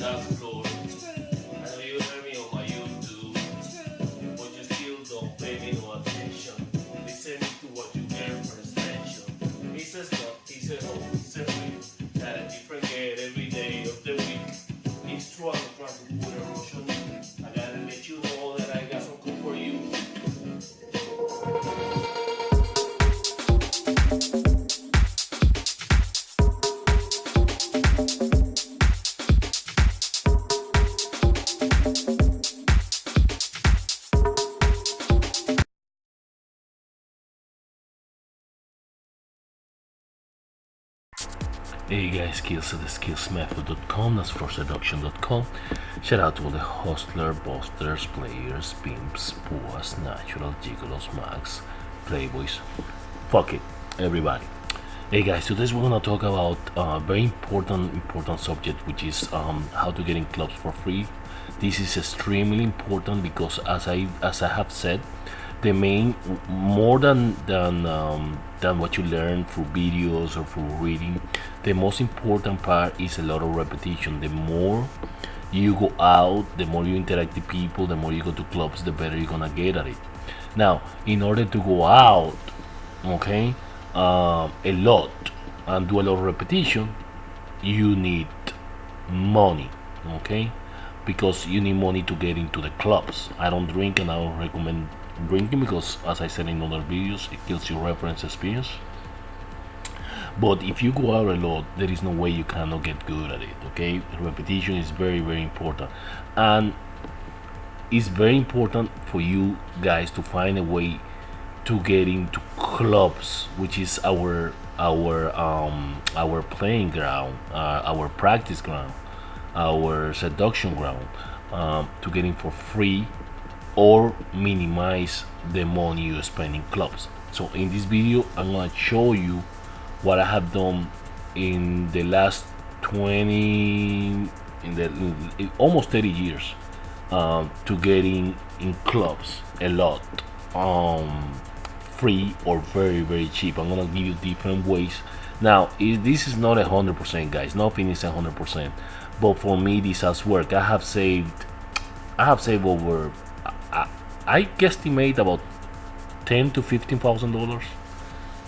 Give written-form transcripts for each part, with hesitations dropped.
dance floor. I know you heard me on my YouTube, but you still don't pay me no attention. Listening to what you get for extension. He says no, he says no, he says free. Got a different get every day of the week. It's true, I'm trying to put a rush on you. I gotta let you know that I got some cool for you. Hey guys, skills at the skillsmethod.com, that's for seduction.com. Shout out to all the hustlers, busters, players, pimps, puas, natural, gigolos, mags, playboys. Fuck it, everybody. Hey guys, today we're gonna talk about a very important subject, which is how to get in clubs for free. This is extremely important because, as I have said, the main more than what you learn through videos or through reading, the most important part is a lot of repetition. The more you go out, the more you interact with people, the more you go to clubs, the better you're gonna get at it. Now, in order to go out, okay, a lot and do a lot of repetition, you need money, okay, because you need money to get into the clubs. I don't drink and I don't recommend drinking because, as I said in other videos, it kills your reference experience. But if you go out a lot, there is no way you cannot get good at it, okay? Repetition is very important, and it's very important for you guys to find a way to get into clubs, which is our playing ground, our practice ground, our seduction ground, to get in for free or minimize the money you spend in clubs. So in this video, I'm gonna show you what I have done in the last 20, in almost 30 years, to get in clubs a lot, free or very cheap. I'm gonna give you different ways. Now, this is not 100%, guys. Nothing is 100%, but for me, this has worked. I have saved over, I guesstimate about $10,000 to $15,000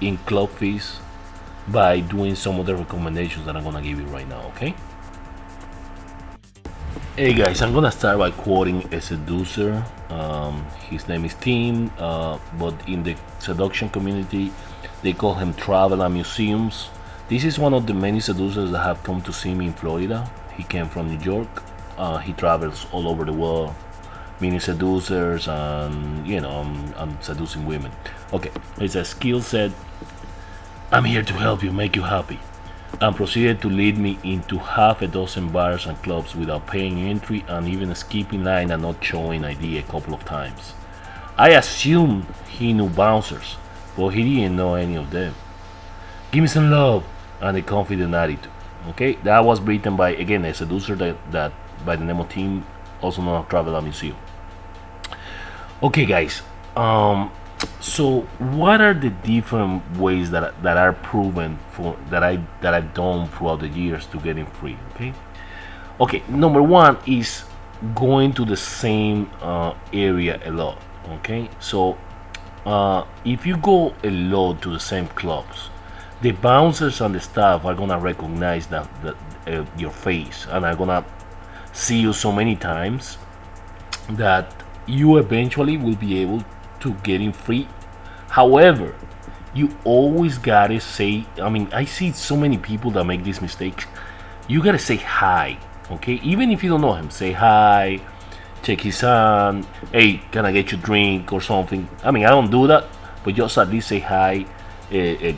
in club fees by doing some of the recommendations that I'm gonna give you right now. Okay. Hey guys, I'm gonna start by quoting a seducer. His name is Tim, but in the seduction community, they call him Travel and Museums. This is one of the many seducers that have come to see me in Florida. He came from New York. He travels all over the world, meaning seducers, and I'm seducing women. Okay, it's a skill set. I'm here to help you, make you happy, and proceeded to lead me into half a dozen bars and clubs without paying entry and even skipping line and not showing ID a couple of times. I assumed he knew bouncers, but he didn't know any of them. Give me some love and a confident attitude. Okay, that was written by, again, a seducer that by the name of Tim, also known as Travel and Museum. Okay guys, so what are the different ways that are proven for that I've done throughout the years to getting free? Okay, number one is going to the same area a lot. Okay, so if you go a lot to the same clubs, the bouncers and the staff are gonna recognize that your face, and are gonna see you so many times that you eventually will be able to get in free. However, you always gotta say, I see so many people that make this mistake. You gotta say hi, okay? Even if you don't know him, say hi, check his hand, hey, can I get you a drink or something? I don't do that, but just at least say hi, shake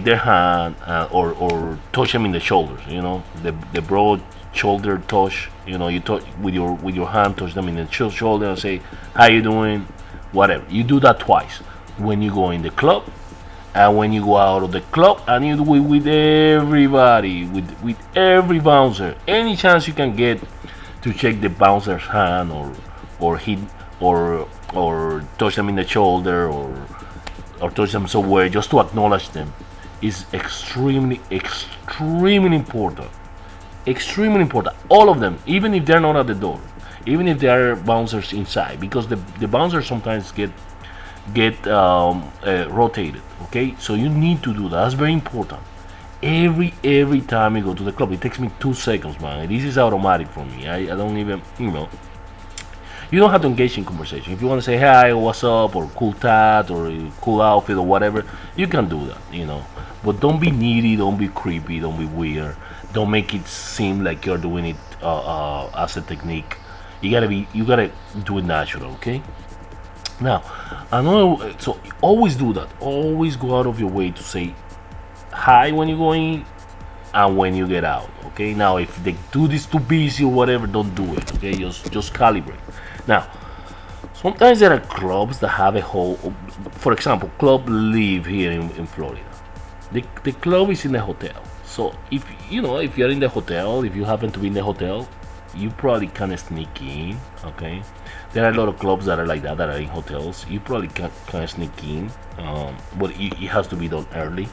their hand, or touch them in the shoulders, the broad shoulder touch. You touch with your hand, touch them in the shoulder and say, how you doing, whatever. You do that twice, when you go in the club and when you go out of the club, and you do it with everybody, with every bouncer. Any chance you can get to shake the bouncer's hand, or hit, or touch them in the shoulder, or touch them somewhere, just to acknowledge them, is extremely important. Extremely important. All of them, even if they're not at the door, even if they are bouncers inside, because the bouncers sometimes get rotated. Okay, so you need to do that. That's very important. Every time you go to the club, it takes me 2 seconds, man. This is automatic for me. I don't even, you don't have to engage in conversation. If you want to say hi, what's up, or cool tat, or cool outfit, or whatever, you can do that. But don't be needy, don't be creepy, don't be weird. Don't make it seem like you're doing it as a technique. You gotta do it natural, okay? Now, so always do that. Always go out of your way to say hi when you go in and when you get out. Okay. Now, if they do this too busy or whatever, don't do it. Okay. Just calibrate. Now, sometimes there are clubs that have a whole. For example, Club Live here in Florida. The club is in the hotel. So if you're in the hotel, if you happen to be in the hotel, you probably can sneak in. Okay. There are a lot of clubs that are like that are in hotels. You probably can sneak in, but it has to be done early.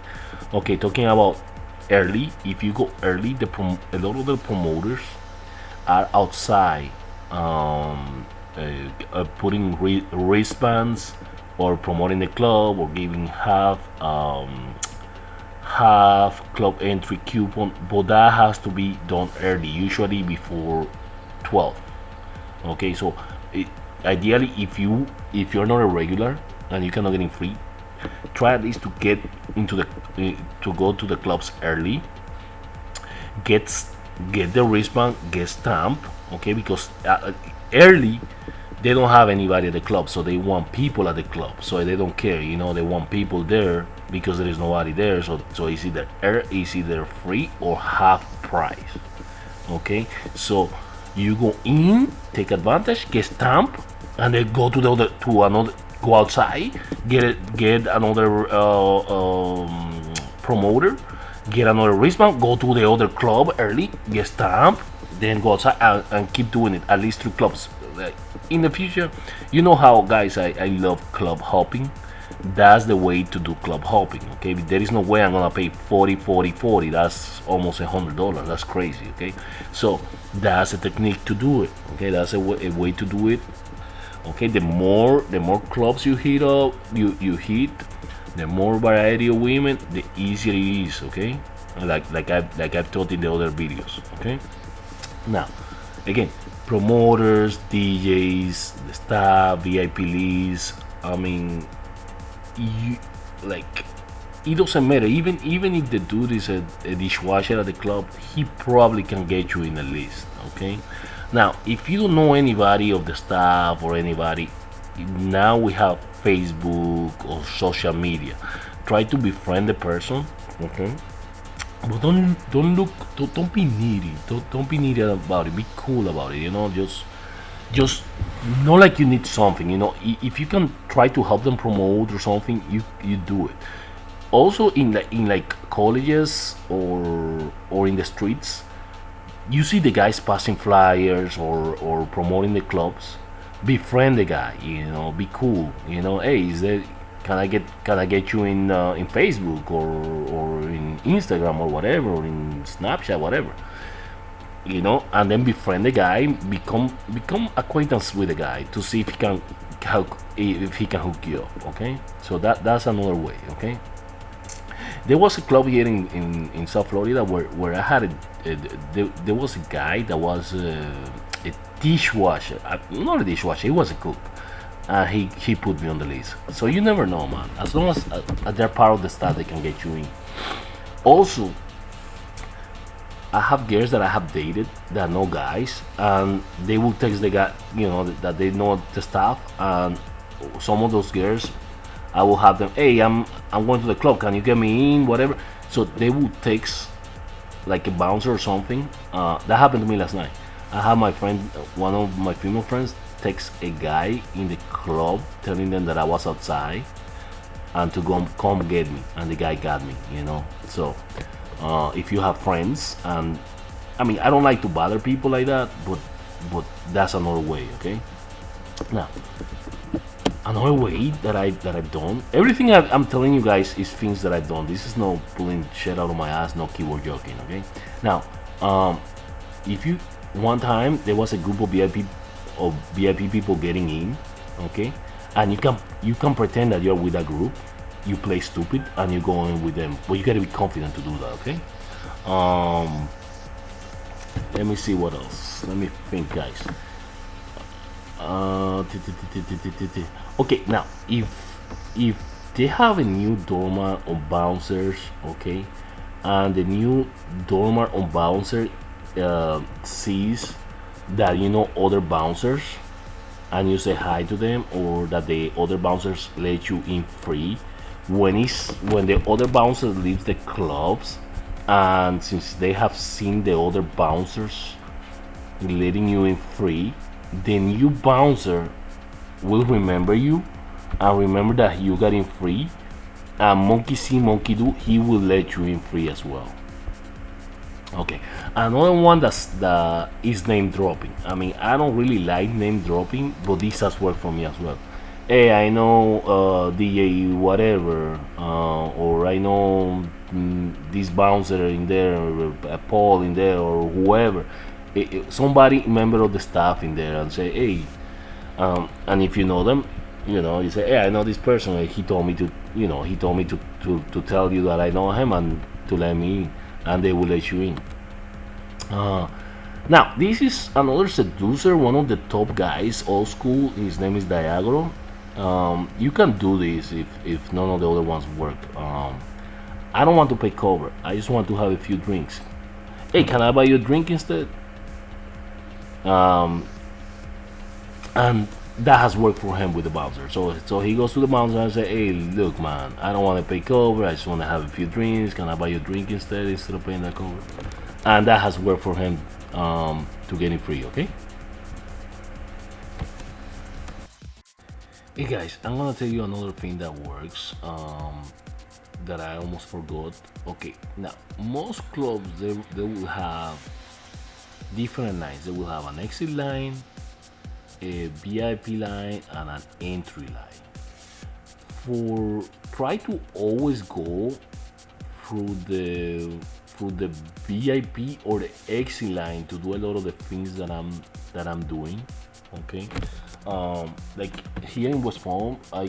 Okay, talking about early. If you go early, a lot of the promoters are outside, putting wristbands or promoting the club or giving half club entry coupon, but that has to be done early, usually before 12. Okay, so ideally, if you're not a regular and you cannot get in free, try at least to get into the to go to the clubs early. Get the wristband, get stamped. Okay, because early they don't have anybody at the club, so they want people at the club, so they don't care. They want people there because there is nobody there, so it's either free or half price. Okay, so you go in, take advantage, get stamped, and then go outside, get another promoter, get another wristband, go to the other club early, get stamped, then go outside and keep doing it at least 3 clubs. In the future, you know how, guys, I love club hopping. That's the way to do club hopping. Okay, there is no way I'm gonna pay 40. That's almost $100. That's crazy. Okay, so that's a technique to do it. Okay, that's a way to do it. Okay, the more clubs you hit up, you hit, the more variety of women, the easier it is. Okay, like I've taught in the other videos. Okay, now again, promoters, DJs, the staff, VIP leads. I mean, you like, it doesn't matter. Even if the dude is a dishwasher at the club, he probably can get you in the list. Okay. Now, if you don't know anybody of the staff or anybody, now we have Facebook or social media. Try to befriend the person. Okay. But don't be needy. Don't be needy about it. Be cool about it. Just not like you need something. If you can try to help them promote or something, you do it. Also, in like colleges or in the streets, you see the guys passing flyers or promoting the clubs. Befriend the guy. Be cool. Hey, can I get you in Facebook or in Instagram or whatever, or in Snapchat, whatever. And then befriend the guy, become acquaintance with the guy to see if he can hook you up. Okay, so that's another way. Okay, there was a club here in South Florida where I had there was a guy that was a dishwasher, not a dishwasher, he was a cook, and he put me on the list. So you never know, man. As long as they're part of the staff, they can get you in. Also, I have girls that I have dated that know guys, and they will text the guy, that they know the staff, and some of those girls, I will have them, hey, I'm going to the club, can you get me in, whatever. So they will text like a bouncer or something. That happened to me last night. I had my friend, one of my female friends, text a guy in the club telling them that I was outside and to come get me, and the guy got me. So if you have friends, and I mean, I don't like to bother people like that, but that's another way. Okay, now another way that I've done, everything I'm telling you guys is things that I've done. This is no pulling shit out of my ass, no keyword joking. Okay, now if you one time there was a group of VIP people getting in, okay, and you can pretend that you're with a group, you play stupid and you go in with them, but you gotta be confident to do that, okay. Um, let me see what else. Let me think, guys. Okay, now if they have a new doorman on bouncers, okay, and the new doorman on bouncer sees that you know other bouncers and you say hi to them, or that the other bouncers let you in free, when the other bouncer leaves the clubs, and since they have seen the other bouncers letting you in free, the new bouncer will remember you and remember that you got in free, and monkey see monkey do, he will let you in free as well. Okay, another one that is name dropping. I mean, I don't really like name dropping, but this has worked for me as well. Hey, I know DJ whatever, or I know this bouncer in there, or Paul in there, or whoever. Somebody member of the staff in there, and say, hey, and if you know them, you say, hey, I know this person. He told me to, he told me to tell you that I know him and to let me in, and they will let you in. Uh, Now, this is another seducer, one of the top guys, old school. His name is Diagoro. You can do this if none of the other ones work. I don't want to pay cover. I just want to have a few drinks. Hey, can I buy you a drink instead? Um, and that has worked for him with the bouncer. So he goes to the bouncer and say, "Hey, look, man, I don't want to pay cover. I just want to have a few drinks. Can I buy you a drink instead of paying that cover?" And that has worked for him to get it free. Okay. Hey guys, I'm gonna tell you another thing that works. That I almost forgot. Okay, now most clubs they will have different lines. They will have an exit line, a VIP line, and an entry line. For try to always go through the through the VIP or the exit line to do a lot of the things that I'm doing. Okay, like here in West Palm, I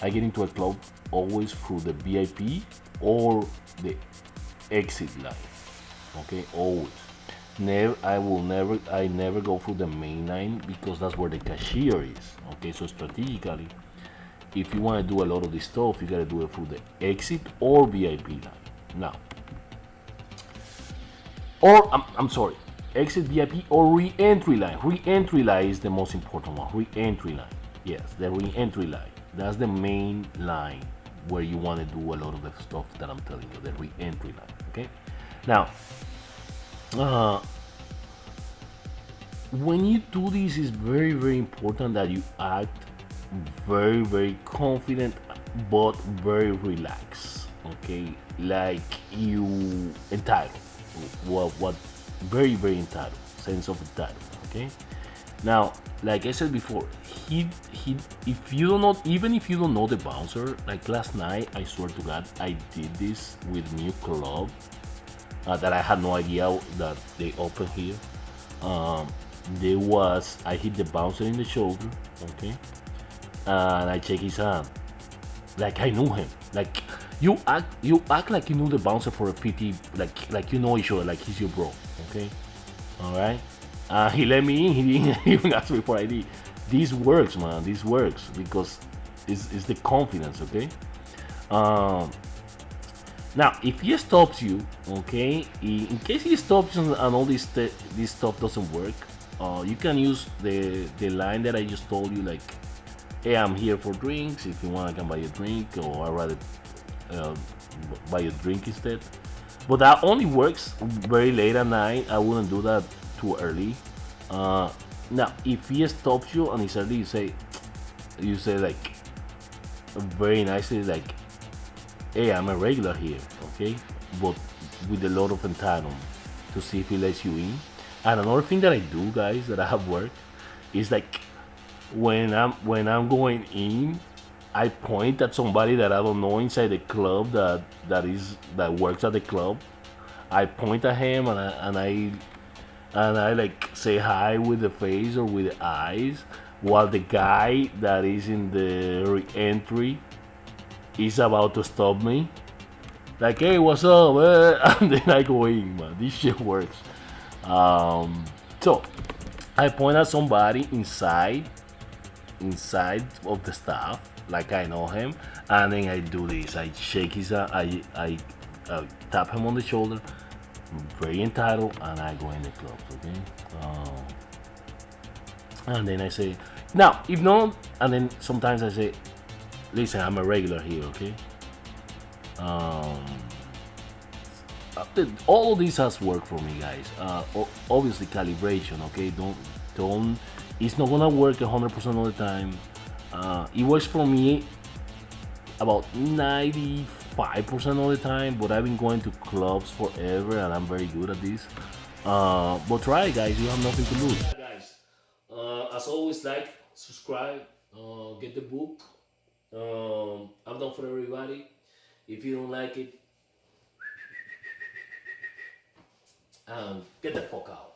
get into a club always through the VIP or the exit line. Okay, always. I never go through the main line because that's where the cashier is. Okay, so strategically, if you want to do a lot of this stuff, you gotta do it through the exit or VIP line. Now, or I'm sorry, exit VIP or re-entry line. Re-entry line is the most important one. Re-entry line. Yes, the re-entry line. That's the main line where you want to do a lot of the stuff that I'm telling you. The re-entry line. Okay. Now, uh, when you do this, it's very important that you act very confident but very relaxed. Okay, like you entitled. What very entitled, sense of entitlement. Okay. Now, like I said before, he if you don't know, even if you don't know the bouncer, like last night, I swear to God, I did this with new club that I had no idea that they opened here. Um, I hit the bouncer in the shoulder, okay, and I check his hand, like I knew him. Like you act like you knew the bouncer for a PT, like you know each other, like he's your bro, okay, all right. He let me in. He didn't even ask me for ID. This works, man. This works because it's the confidence, okay. Um, Now, if he stops you, okay, in case he stops you and all this stuff doesn't work, you can use the line that I just told you, like, hey, I'm here for drinks. If you want, I can buy you a drink, or I'd rather uh, buy a drink instead. But that only works very late at night. I wouldn't do that too early. Uh, Now, if he stops you and he's early, you say like very nicely, like, hey, I'm a regular here, okay, but with a lot of entitlement, to see if he lets you in. And another thing that I do, guys, that I have worked, is like when I'm going in, I point at somebody that I don't know inside the club that works at the club, I point at him and I like say hi with the face or with the eyes, while the guy that is in the re-entry is about to stop me. Like, hey, what's up? And then I go in, man. This shit works. So I point at somebody inside of the staff, like I know him, and then I do this. I shake his, I tap him on the shoulder, very entitled, and I go in the club. Okay. And then I say, now, if not, and then sometimes I say, listen, I'm a regular here. Okay. Um, all of this has worked for me, guys. Obviously calibration. Okay, don't it's not gonna work 100% of the time. It works for me about 95% of the time, but I've been going to clubs forever and I'm very good at this. But try it, guys. You have nothing to lose. Guys, as always, like, subscribe, get the book. I'm done for everybody. If you don't like it, get the fuck out.